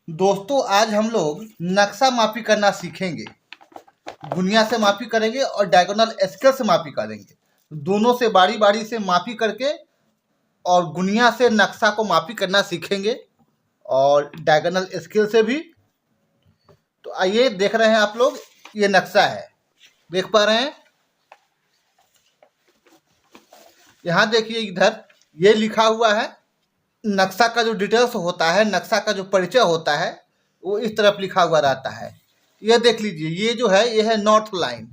दोस्तों आज हम लोग नक्शा मापी करना सीखेंगे। गुनिया से मापी करेंगे और डायगोनल स्केल से मापी करेंगे। दोनों से बारी बारी से मापी करके और गुनिया से नक्शा को मापी करना सीखेंगे और डायगोनल स्केल से भी। तो आइए, देख रहे हैं आप लोग, ये नक्शा है, देख पा रहे हैं। यहाँ देखिए, इधर ये लिखा हुआ है। नक्शा का जो डिटेल्स होता है, नक्शा का जो परिचय होता है, वो इस तरफ लिखा हुआ रहता है। ये देख लीजिए, ये जो है ये है नॉर्थ लाइन।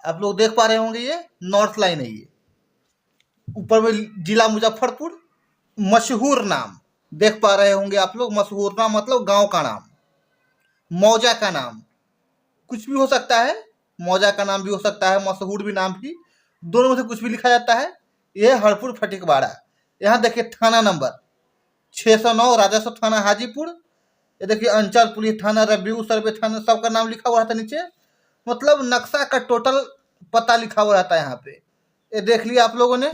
आप लोग देख पा रहे होंगे, ये नॉर्थ लाइन है। ये ऊपर में जिला मुजफ्फरपुर, मशहूर नाम देख पा रहे होंगे आप लोग। मशहूर नाम मतलब गांव का नाम, मौजा का नाम, कुछ भी हो सकता है। मौजा का नाम भी हो सकता है, मशहूर भी नाम भी, दोनों में से कुछ भी लिखा जाता है। यह हरपुर फटिकवाड़ा। यहाँ देखिए थाना नंबर 609, राजस्व थाना हाजीपुर। ये देखिए अंचल पुलिस थाना, रेवेन्यू सर्वे थाना, सबका नाम लिखा हुआ रहता है नीचे। मतलब नक्शा का टोटल पता लिखा हुआ रहता है यहाँ पे। ये देख लिया आप लोगों ने।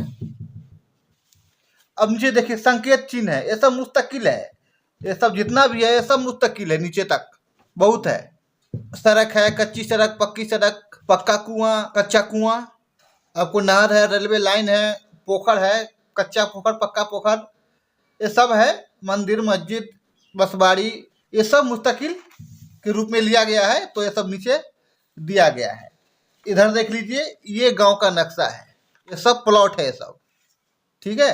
अब नीचे देखिए संकेत चिन्ह है, ये सब मुस्तकिल है। ये सब जितना भी है ये सब मुस्तकिल है, नीचे तक बहुत है। सड़क है, कच्ची सड़क, पक्की सड़क, पक्का कुआं, कच्चा कुआं, आपको नहर है, रेलवे लाइन है, पोखर है, कच्चा पोखर, पक्का पोखर, ये सब है। मंदिर, मस्जिद, बसबाड़ी, ये सब मुस्तकिल के रूप में लिया गया है, तो ये सब नीचे दिया गया है। इधर देख लीजिए, ये गांव का नक्शा है, ये सब प्लॉट है, ये सब ठीक है।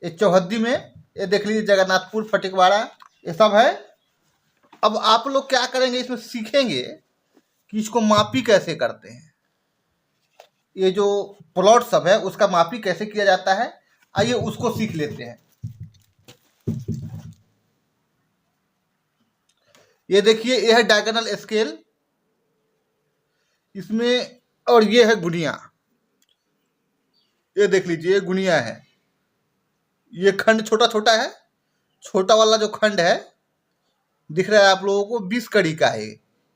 ये चौहद्दी में, ये देख लीजिए जगन्नाथपुर, फटिकवाड़ा, ये सब है। अब आप लोग क्या करेंगे, इसमें सीखेंगे कि इसको मापी कैसे करते हैं। ये जो प्लॉट सब है उसका मापी कैसे किया जाता है, आइए उसको सीख लेते हैं। ये देखिए, ये है डायगोनल स्केल इसमें, और ये है गुनिया। ये देख लीजिए, ये गुनिया है। ये खंड छोटा छोटा है, छोटा वाला जो खंड है दिख रहा है आप लोगों को, 20 कड़ी का है।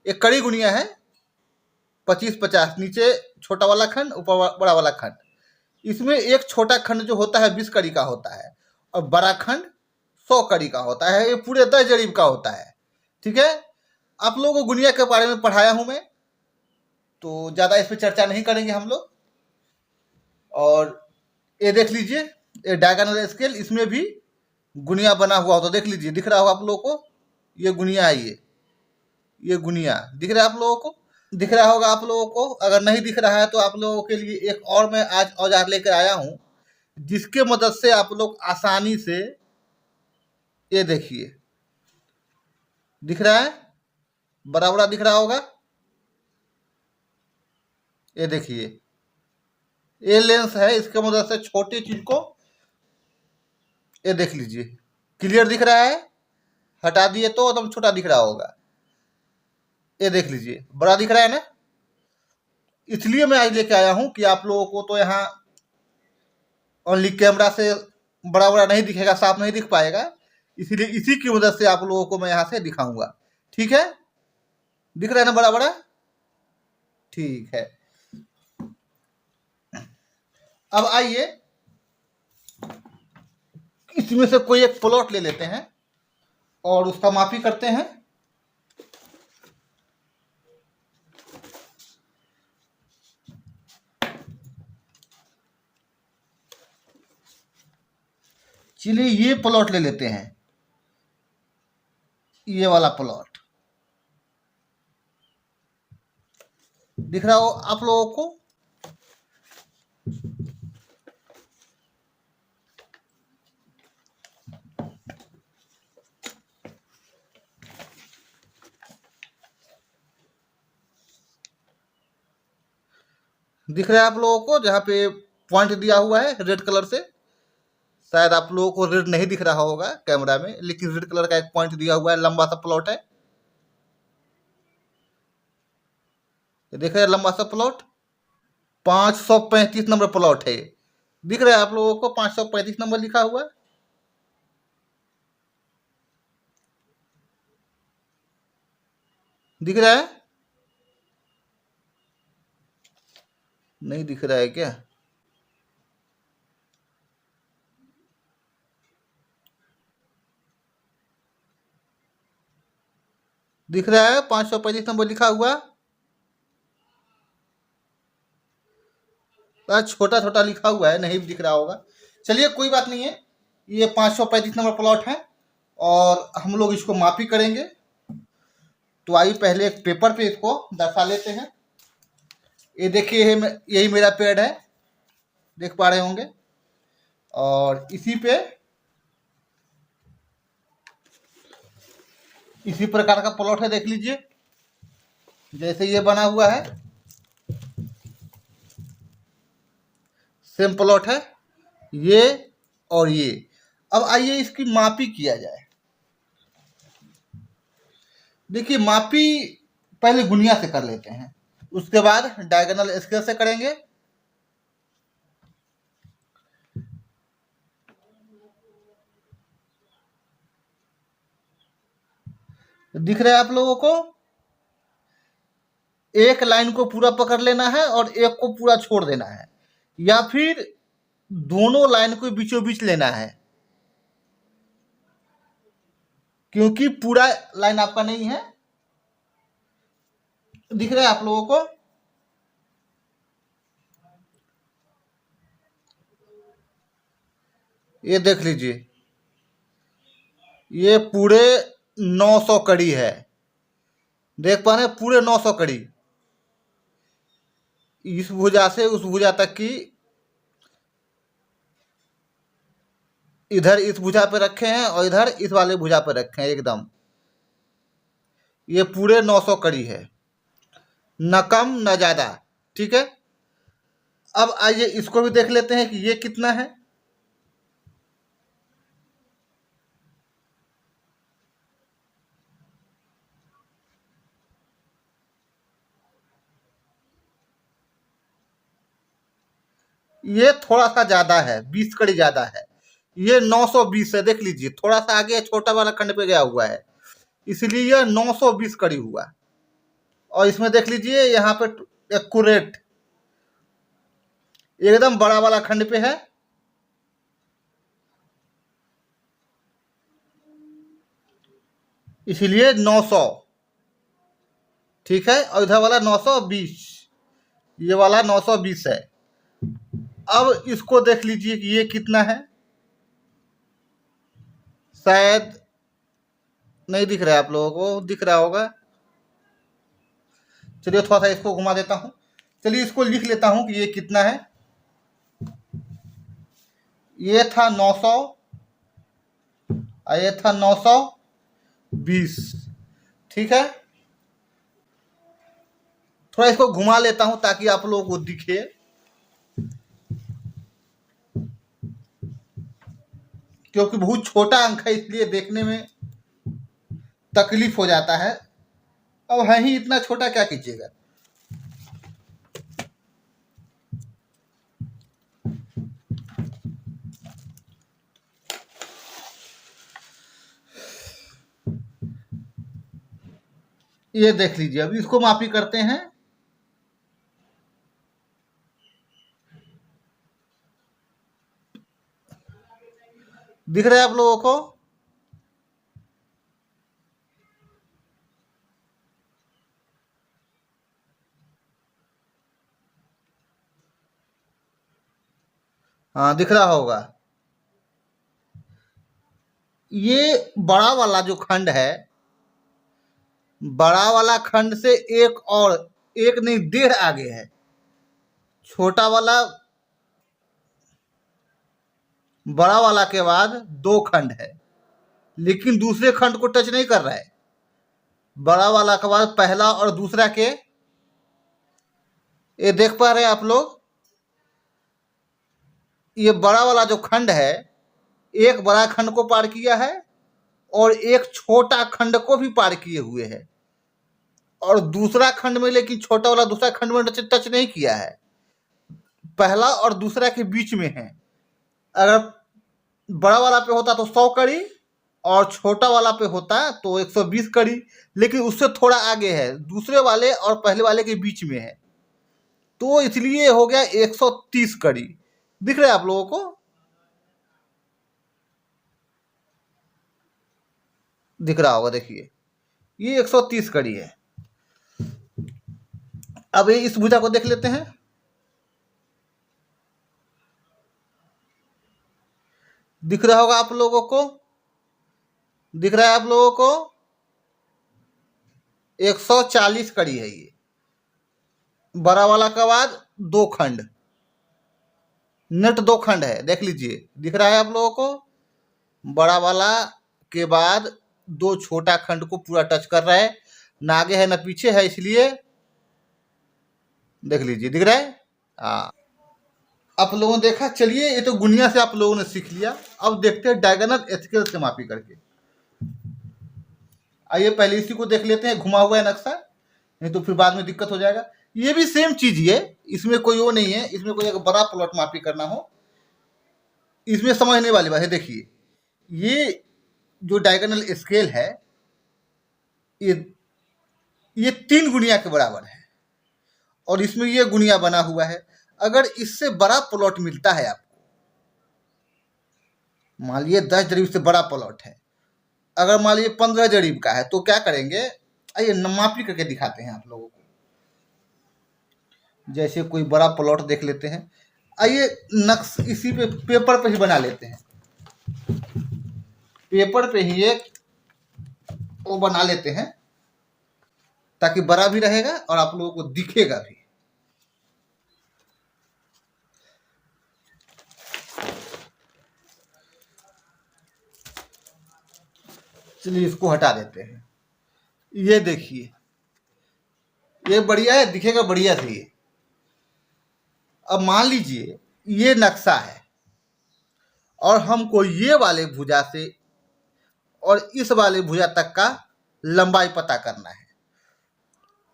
एक कड़ी गुनिया है, 25-50, नीचे छोटा वाला खंड, ऊपर बड़ा वाला खंड। इसमें एक छोटा खंड जो होता है 20 कड़ी का होता है, और बड़ा खंड 100 कड़ी का होता है। ये पूरे 10 जरीब का होता है, ठीक है। आप लोगों को गुनिया के बारे में पढ़ाया हूं मैं, तो ज़्यादा इस पर चर्चा नहीं करेंगे हम लोग। और ये देख लीजिए, ये डायगोनल स्केल, इसमें भी गुनिया बना हुआ हो तो देख लीजिए, दिख रहा होगा आप लोगों को। ये गुनिया है, ये गुनिया दिख रहा है आप लोगों को, दिख रहा होगा आप लोगों को। अगर नहीं दिख रहा है तो आप लोगों के लिए एक और मैं आज औजार लेकर आया हूँ, जिसके मदद से आप लोग आसानी से, ये देखिए दिख रहा है, बड़ा बड़ा दिख रहा होगा। ये देखिए, ये लेंस है, इसके मदद से छोटी चीज को, ये देख लीजिए क्लियर दिख रहा है। हटा दिए तो एकदम छोटा दिख रहा होगा। ये देख लीजिए बड़ा दिख रहा है ना। इसलिए मैं आज लेके आया हूं कि आप लोगों को तो यहाँ ओनली कैमरा से बड़ा बड़ा नहीं दिखेगा, साफ नहीं दिख पाएगा, इसीलिए इसी की मदद से आप लोगों को मैं यहाँ से दिखाऊंगा। ठीक है, दिख रहा है ना बड़ा बड़ा, ठीक है। अब आइए, इसमें से कोई एक प्लॉट ले लेते हैं और उसका मापी करते हैं। चलिए ये प्लॉट ले लेते हैं, ये वाला प्लॉट दिख रहा हो आप लोगों को। दिख रहा है आप लोगों को, जहाँ पे पॉइंट दिया हुआ है रेड कलर से। शायद आप लोगों को रेड नहीं दिख रहा होगा कैमरा में, लेकिन रेड कलर का एक पॉइंट दिया हुआ है, लंबा सा प्लॉट है। ये देख रहे हैं, लंबा सा प्लॉट, 535 नंबर प्लॉट है। दिख रहा है आप लोगों को 535 नंबर लिखा हुआ। दिख रहा है, नहीं दिख रहा है क्या? दिख रहा है 535 नंबर लिखा हुआ। छोटा छोटा लिखा हुआ है, नहीं दिख रहा होगा। चलिए कोई बात नहीं है। ये 535 नंबर प्लॉट है और हम लोग इसको मापी करेंगे। तो आइए पहले एक पेपर पे इसको दर्शा लेते हैं। ये देखिए यही मेरा पेड़ है, देख पा रहे होंगे। और इसी प्रकार का प्लॉट है, देख लीजिए जैसे ये बना हुआ है, सेम प्लॉट है ये और ये। अब आइए इसकी मापी किया जाए। देखिए मापी पहले गुनिया से कर लेते हैं, उसके बाद डायगोनल स्केल से करेंगे। दिख रहा है आप लोगों को? एक लाइन को पूरा पकड़ लेना है और एक को पूरा छोड़ देना है, या फिर दोनों लाइन को बीचों बीच लेना है, क्योंकि पूरा लाइन आपका नहीं है। दिख रहा है आप लोगों को? ये देख लीजिए, ये पूरे 900 कड़ी है, देख पा रहे हैं? पूरे 900 कड़ी इस भुजा से उस भुजा तक की इधर इस भुजा पे रखे हैं और इधर इस वाले भुजा पे रखे हैं एकदम। ये पूरे 900 कड़ी है, न कम न ज्यादा। ठीक है, अब आइए इसको भी देख लेते हैं कि ये कितना है। ये थोड़ा सा ज्यादा है, 20 कड़ी ज्यादा है। ये 920 है, देख लीजिए थोड़ा सा आगे छोटा वाला खंड पे गया हुआ है, इसलिए यह 920 कड़ी हुआ। और इसमें देख लीजिए यहाँ पे एक्यूरेट एकदम बड़ा वाला खंड पे है, इसलिए 900। ठीक है, और इधर वाला 920, ये वाला 920 है। अब इसको देख लीजिए कि ये कितना है। शायद नहीं दिख रहा है आप लोगों को, दिख रहा होगा। चलिए थोड़ा सा इसको घुमा देता हूं। चलिए इसको लिख लेता हूं कि ये कितना है। ये था 900 और ये था 920। ठीक है, थोड़ा इसको घुमा लेता हूं ताकि आप लोगों को दिखे। क्योंकि बहुत छोटा अंक है इसलिए देखने में तकलीफ हो जाता है। अब है ही इतना छोटा, क्या कीजिएगा। ये देख लीजिए, अभी इसको मापी करते हैं। दिख रहा है आप लोगों को? हाँ दिख रहा होगा। ये बड़ा वाला जो खंड है, बड़ा वाला खंड से एक और, एक नहीं 1.5 आगे है। छोटा वाला बड़ा वाला के बाद 2 खंड है, लेकिन दूसरे खंड को टच नहीं कर रहा है। बड़ा वाला के बाद पहला और दूसरा के, ये देख पा रहे हैं आप लोग? ये बड़ा वाला जो खंड है, एक बड़ा खंड को पार किया है और एक छोटा खंड को भी पार किए हुए है, और दूसरा खंड में लेकिन छोटा वाला दूसरा खंड में टच नहीं किया है, पहला और दूसरा के बीच में है। अगर बड़ा वाला पे होता तो 100 कड़ी और छोटा वाला पे होता तो 120 कड़ी, लेकिन उससे थोड़ा आगे है, दूसरे वाले और पहले वाले के बीच में है, तो इसलिए हो गया 130 कड़ी। दिख रहा है आप लोगों को? दिख रहा होगा, देखिए ये 130 कड़ी है। अब ये इस भुजा को देख लेते हैं। दिख रहा होगा आप लोगों को, दिख रहा है आप लोगों को, 140 कड़ी है ये। बड़ा वाला के बाद 2 खंड, नेट 2 खंड है, देख लीजिए, दिख रहा है आप लोगों को। बड़ा वाला के बाद 2 छोटा खंड को पूरा टच कर रहा है, ना आगे है ना पीछे है, इसलिए देख लीजिए, दिख रहा है। हाँ, आप लोगों ने देखा। चलिए, ये तो गुनिया से आप लोगों ने सीख लिया। अब देखते हैं डायगोनल स्केल से मापी करके। आइए पहले इसी को देख लेते हैं, घुमा हुआ है नक्शा, नहीं तो फिर बाद में दिक्कत हो जाएगा। ये भी सेम चीज है, इसमें कोई वो नहीं है, इसमें कोई अगर बड़ा प्लॉट मापी करना हो, इसमें समझने वाली बात है। देखिए, ये जो डायगोनल स्केल है, ये 3 गुनिया के बराबर है, और इसमें ये गुनिया बना हुआ है। अगर इससे बड़ा प्लॉट मिलता है आपको, मान लीजिए 10 जरीब से बड़ा प्लॉट है, अगर मान लीजिए 15 जरीब का है, तो क्या करेंगे, आइए मापी करके दिखाते हैं आप लोगों को। जैसे कोई बड़ा प्लॉट देख लेते हैं, आइए नक्श इसी पे पेपर पे ही बना लेते हैं। पेपर पे ही एक वो बना लेते हैं, ताकि बड़ा भी रहेगा और आप लोगों को दिखेगा भी। चलिए इसको हटा देते हैं। ये देखिए, ये बढ़िया है, दिखेगा बढ़िया से ये। अब मान लीजिए ये नक्शा है, और हमको ये वाले भुजा से और इस वाले भुजा तक का लंबाई पता करना है।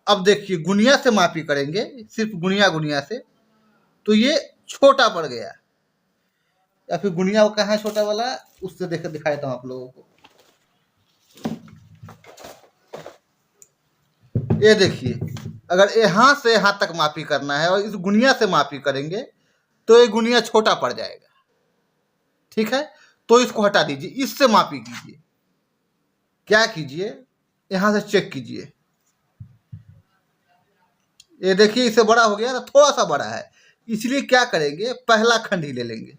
अब देखिए, गुनिया से मापी करेंगे, सिर्फ गुनिया गुनिया से, तो ये छोटा पड़ गया। या फिर गुनिया वो कहाँ है छोटा वाला, उससे दिखा देता हूँ आप लोगों को। ये देखिए, अगर यहाँ से यहाँ तक मापी करना है और इस गुनिया से मापी करेंगे, तो ये गुनिया छोटा पड़ जाएगा। ठीक है, तो इसको हटा दीजिए, इससे मापी कीजिए। क्या कीजिए, यहां से चेक कीजिए। ये देखिए, इससे बड़ा हो गया ना, थोड़ा सा बड़ा है, इसलिए क्या करेंगे, पहला खंड ही ले लेंगे।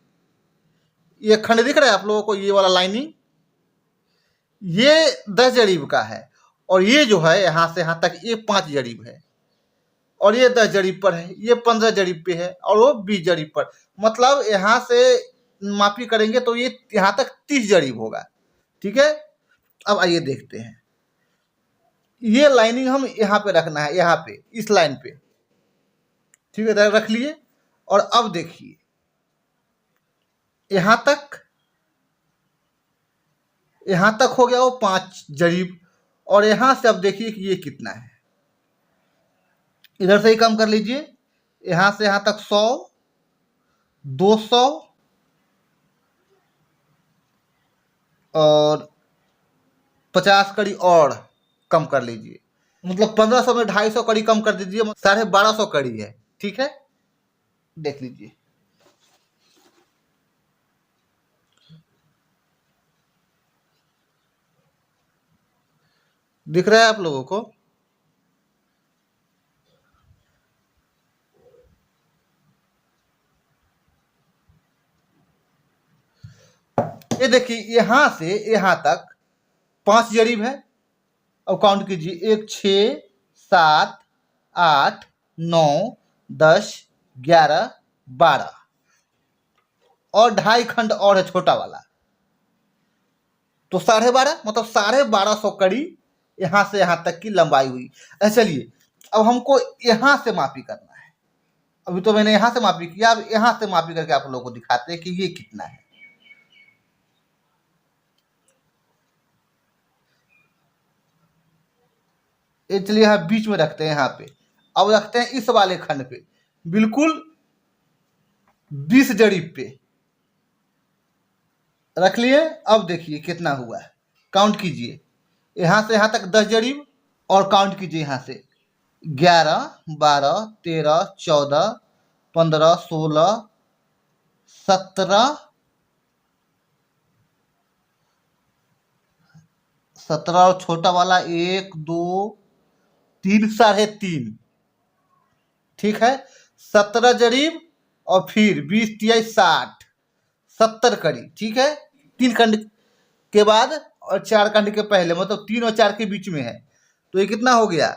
ये खंड दिख रहा है आप लोगों को, ये वाला लाइनिंग, ये 10 जरीब का है, और ये जो है यहां से यहां तक, ये 5 जरीब है, और ये 10 जरीब पर है, ये 15 जरीब पे है, और वो 20 जरीब पर। मतलब यहां से मापी करेंगे तो ये यहां तक 30 जरीब होगा। ठीक है, अब आइए देखते हैं। ये लाइनिंग हम यहाँ पे रखना है, यहाँ पे इस लाइन पे। ठीक है, रख लिए। और अब देखिए, यहां तक हो गया वो 5 जरीब, और यहां से अब देखिए कि ये कितना है। इधर से ही कम कर लीजिए, यहां से यहां तक 100, 200 और 50 कड़ी और कम कर लीजिए। मतलब 1500 में 250 कड़ी कम कर दीजिए, 1250 कड़ी है। ठीक है, देख लीजिए। दिख रहा है आप लोगों को। ये देखिए, यहां से यहां तक 5 जरीब है। अब काउंट कीजिए, 1, 6, 7, 8, 9, 10, 11, 12 और 2.5 खंड और है छोटा वाला, तो 12.5, मतलब 1250 कड़ी यहां से यहां तक की लंबाई हुई। चलिए, अब हमको यहां से मापी करना है। अभी तो मैंने यहां से मापी किया, अब यहां से मापी करके आप लोगों को दिखाते हैं कि ये कितना है। चलिए यहाँ बीच में रखते हैं, यहाँ पे। अब रखते हैं इस वाले खंड पे, बिल्कुल 20 जरीब पे रख लिए। अब देखिए कितना हुआ है, काउंट कीजिए। यहां से यहां तक 10 जरीब, और काउंट कीजिए यहां से 11, 12, 13, 14, 15, 16, 17, 17 और छोटा वाला 1 2 3 3.5, ठीक है। 17 जरीब और फिर 20 तिहाई 60, 70 कड़ी, ठीक है। 3 खंड के बाद और 4 खंड के पहले, मतलब 3 और 4 के बीच में है, तो ये कितना हो गया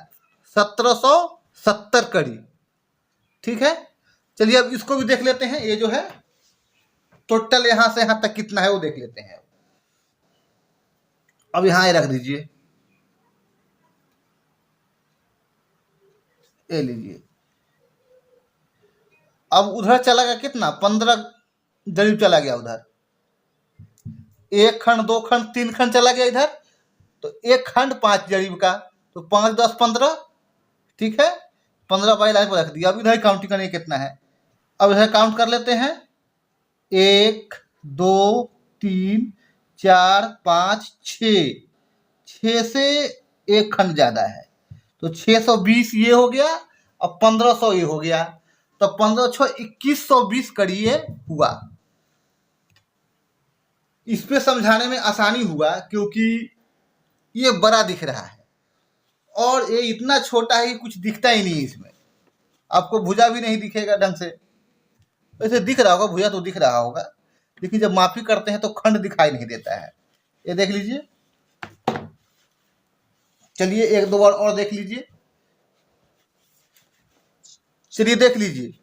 1770 कड़ी, ठीक है। चलिए अब इसको भी देख लेते हैं, ये जो है टोटल यहां से यहां तक कितना है वो देख लेते हैं। अब यहां ये रख दीजिए, ये लीजिए। अब उधर चला गया कितना 15 जरीब चला गया उधर, 1 खंड 2 खंड 3 खंड चला गया इधर, तो 1 खंड 5 जरीब का, तो 5 10 15, ठीक है। 15 बाई लाइन पर रख दिया। अब इधर काउंटिंग करने कितना है, अब इधर काउंट कर लेते हैं, 1 2 3 4 5 6, 6 से 1 खंड ज्यादा है, तो 620 ये हो गया और 1500 ये हो गया, तो 15 6 2120 करिए हुआ। इस पे समझाने में आसानी हुआ क्योंकि ये बड़ा दिख रहा है और ये इतना छोटा है कि कुछ दिखता ही नहीं इसमें, आपको भुजा भी नहीं दिखेगा ढंग से। वैसे दिख रहा होगा, भुजा तो दिख रहा होगा, लेकिन जब मापी करते हैं तो खंड दिखाई नहीं देता है। ये देख लीजिए। चलिए एक दो बार और देख लीजिए। चलिए देख लीजिए।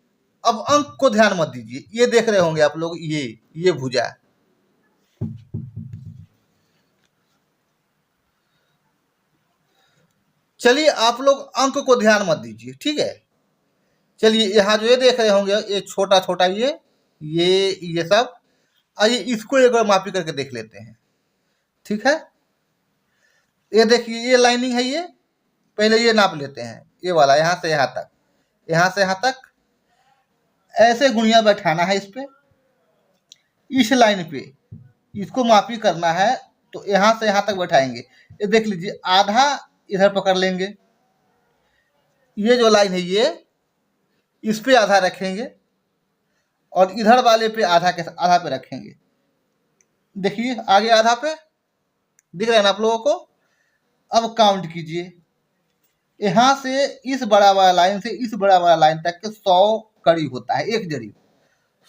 अब अंक को ध्यान मत दीजिए, ये देख रहे होंगे आप लोग, ये भुजा, चलिए आप लोग अंक को ध्यान मत दीजिए, ठीक है। चलिए यहाँ जो ये देख रहे होंगे, ये छोटा छोटा ये सब, आइए इसको एक बार मापी करके देख लेते हैं, ठीक है। ये देखिए ये लाइनिंग है, ये पहले ये नाप लेते हैं, ये वाला यहाँ से यहाँ तक, यहाँ से यहाँ तक ऐसे गुणिया बैठाना है इस पे, इस लाइन पे इसको मापी करना है, तो यहाँ से यहाँ तक बैठाएंगे। ये देख लीजिए, आधा इधर पकड़ लेंगे, ये जो लाइन है ये इस पे आधा रखेंगे और इधर वाले पे आधा पे रखेंगे। देखिए आगे आधा पे दिख रहा है ना आप लोगों को। अब काउंट कीजिए, यहाँ से इस बड़ा वाला लाइन से इस बड़ा वाला लाइन तक के 100 कड़ी होता है, 1 जरीब।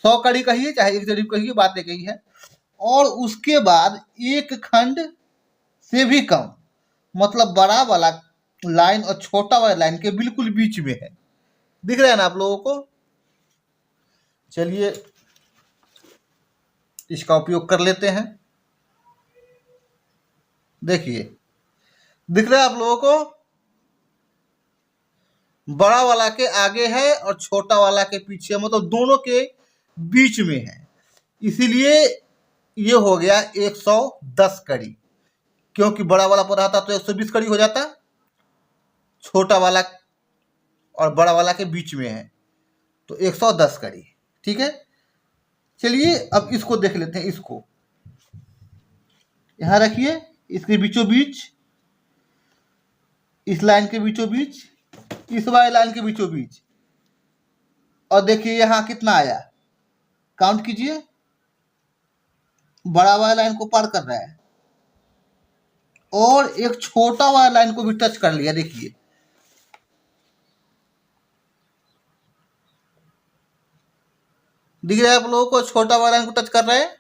100 कड़ी कहिए चाहे 1 जरीब कहिए, बात एक ही है। और उसके बाद 1 खंड से भी कम, मतलब बड़ा वाला लाइन और छोटा वाला लाइन के बिल्कुल बीच में है, दिख रहा है ना आप लोगों को। चलिए इसका उपयोग कर लेते हैं। देखिए दिख रहा है आप लोगों को, बड़ा वाला के आगे है और छोटा वाला के पीछे, मतलब दोनों के बीच में है, इसीलिए ये हो गया 110 कड़ी। क्योंकि बड़ा वाला पर रहता तो 120 कड़ी हो जाता, छोटा वाला और बड़ा वाला के बीच में है तो 110 कड़ी, ठीक है। चलिए अब इसको देख लेते हैं, इसको यहां रखिए, इसके बीचों बीच, इस लाइन के बीचों बीच, इस वाले लाइन के बीचों बीच, और देखिए यहां कितना आया, काउंट कीजिए, बड़ा वाला लाइन को पार कर रहा है और एक छोटा वाला लाइन को भी टच कर लिया। देखिए दिख रहा है आप लोगों को, छोटा वाला लाइन को टच कर रहा है।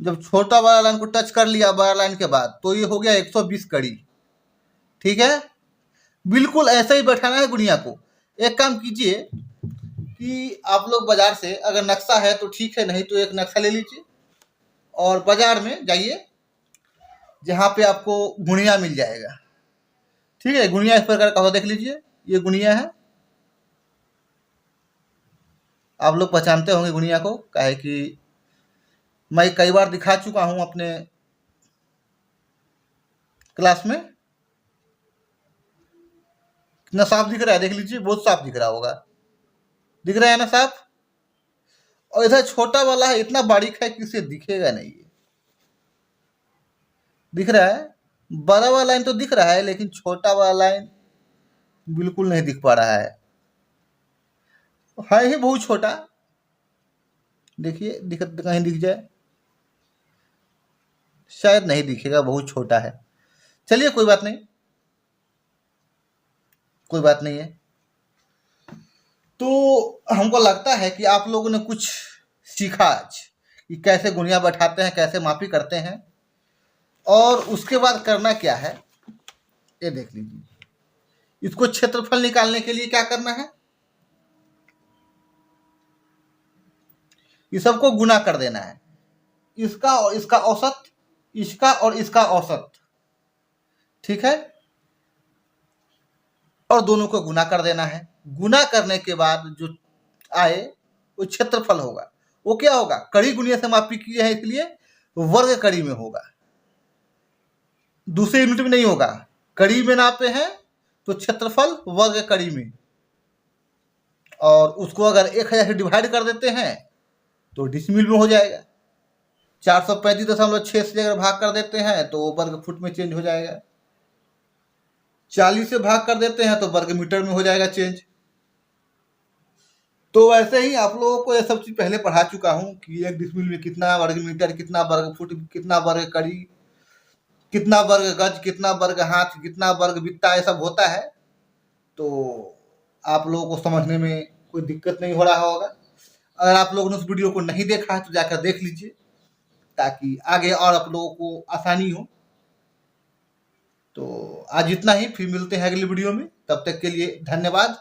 जब छोटा वाला लाइन को टच कर लिया बड़ा लाइन के बाद, तो ये हो गया 120 कड़ी, ठीक है। बिल्कुल ऐसे ही बैठाना है गुड़िया को। एक काम कीजिए कि आप लोग बाजार से अगर नक्शा है तो ठीक है, नहीं तो एक नक्शा ले लीजिए और बाजार में जाइए जहाँ पे आपको गुणिया मिल जाएगा, ठीक है। गुणिया इस प्रकार का हो, देख लीजिए ये गुणिया है, आप लोग पहचानते होंगे गुणिया को, काहे कि मैं कई बार दिखा चुका हूं अपने क्लास में। कितना साफ दिख रहा है, देख लीजिए, बहुत साफ दिख रहा होगा, दिख रहा है ना साफ। और इधर छोटा वाला है, इतना बारीक है कि इसे दिखेगा नहीं, दिख रहा है। बड़ा वाला लाइन तो दिख रहा है लेकिन छोटा वाला लाइन बिल्कुल नहीं दिख पा रहा है ही बहुत छोटा। देखिए कहीं दिख जाए, शायद नहीं दिखेगा, बहुत छोटा है। चलिए कोई बात नहीं, कोई बात नहीं है। तो हमको लगता है कि आप लोगों ने कुछ सीखा आज कि कैसे गुनिया बैठाते हैं, कैसे मापी करते हैं, और उसके बाद करना क्या है ये देख लीजिए। इसको क्षेत्रफल निकालने के लिए क्या करना है, ये सबको गुना कर देना है, इसका और इसका औसत, इसका और इसका औसत, ठीक है, और दोनों को गुना कर देना है। गुना करने के बाद जो आए वो क्षेत्रफल होगा। वो क्या होगा, कड़ी गुणिया से मापी की है इसलिए वर्ग कड़ी में होगा, दूसरे यूनिट में नहीं होगा। कड़ी में नापे हैं तो क्षेत्रफल वर्ग कड़ी में, और उसको अगर 1000 से डिवाइड कर देते हैं तो डिसमिल में हो जाएगा। 435.6 से अगर भाग कर देते हैं तो वर्ग फुट में चेंज हो जाएगा। 40 से भाग कर देते हैं तो वर्ग मीटर में हो जाएगा चेंज। तो वैसे ही आप लोगों को ये सब चीज पहले पढ़ा चुका हूं कि 1 डिसमिल में कितना वर्ग मीटर, कितना वर्ग फुट, कितना वर्ग कड़ी, कितना वर्ग गज, कितना वर्ग हाथ, कितना वर्ग बित्ता, ये सब होता है। तो आप लोगों को समझने में कोई दिक्कत नहीं हो रहा होगा। अगर आप लोगों ने उस वीडियो को नहीं देखा है तो जाकर देख लीजिए, ताकि आगे और आप लोगों को आसानी हो। तो आज इतना ही, फिर मिलते हैं अगली वीडियो में। तब तक के लिए धन्यवाद।